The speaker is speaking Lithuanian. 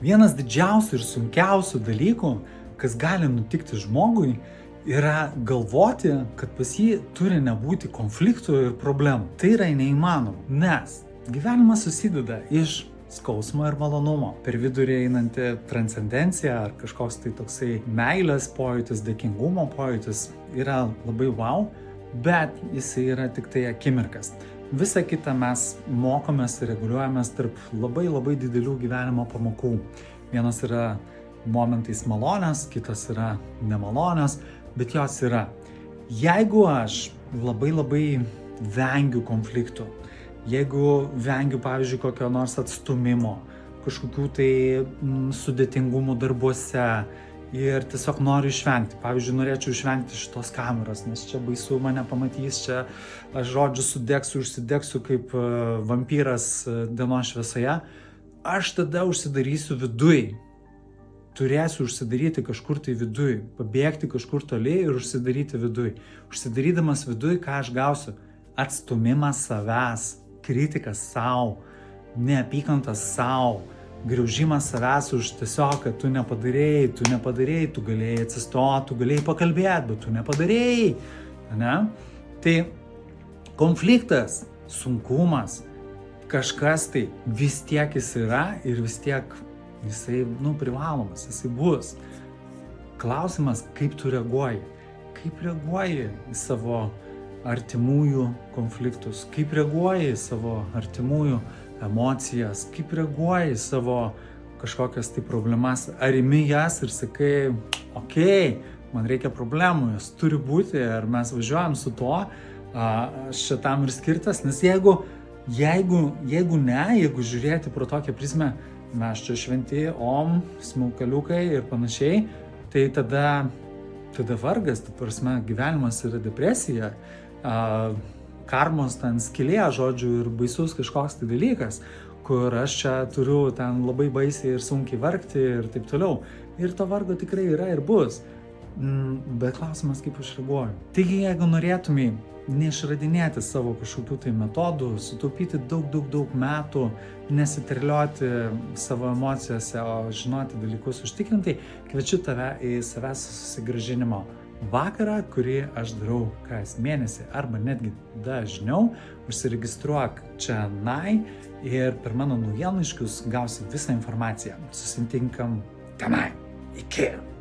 Vienas didžiausių ir sunkiausių dalykų, kas gali nutikti žmogui, yra galvoti, kad pas jį turi nebūti konfliktų ir problemų. Tai yra neįmanoma, nes gyvenimas susideda iš skausmo ir malonumo. Per vidurį einanti transcendencija ar kažkoks tai toksai meilės pojūtis, dėkingumo pojūtis yra labai wow, bet jisai yra tik tai akimirkas. Visa kita mes mokomės ir reguliuojamės tarp labai didelių gyvenimo pamokų. Vienas yra momentais malonės, kitas yra nemalonės, bet jos yra. Jeigu aš labai vengiu konfliktų, jeigu vengiu, pavyzdžiui, kokio nors atstumimo, kažkokių tai sudėtingumų darbuose ir tiesiog noriu išvengti. Pavyzdžiui, norėčiau išvengti šitos kameros, nes čia baisu mane pamatys, čia aš žodžiu sudegsiu, užsidegsiu kaip vampyras dienos šviesoje. Aš tada užsidarysiu viduj. Turėsiu užsidaryti kažkur tai viduj, pabėgti kažkur toli ir užsidaryti viduj. Užsidarydamas viduj, ką aš gausiu? Atstumimas savęs, kritikas savo, neapykantas savo, griaužimas savęs už tiesiog, kad tu nepadarėjai, tu galėjai atsistoti, tu galėjai pakalbėti, bet tu nepadarėjai. Ne? Tai konfliktas, sunkumas, kažkas tai vis tiek jis yra ir vis tiek jisai privalomas, jisai bus. Klausimas, kaip tu reaguoji? Kaip reaguoji į savo artimųjų konfliktus? Kaip reaguoji į savo artimųjų emocijas? Kaip reaguoji į savo kažkokias tai problemas? Ar imi jas ir sakai, okei, man reikia problemų, jos turi būti, ar mes važiuojam su to, aš šitam ir skirtas, nes jeigu žiūrėti pro tokią prizmę, mes čia šventi, smilkaliukai ir panašiai, tai tada vargas, ta prasme, gyvenimas yra depresija, karmos ten skylė, žodžiu, ir baisus kažkoks tai dalykas, kur aš čia turiu ten labai baisiai ir sunkiai vargti ir taip toliau. Ir to vargo tikrai yra ir bus. Bet klausimas, kaip aš reaguoju. Taigi, jeigu norėtumai neišradinėti savo kažkokių tai metodų, sutaupyti daug metų, nesiterlioti savo emocijose, o žinoti dalykus užtikrintai, kviečiu tave į savęs susigrąžinimo vakarą, kurį aš darau kas mėnesį arba netgi dažniau. Užsiregistruok čionai ir per mano naujienlaiškius gausi visą informaciją. Susitinkam tenai. Iki!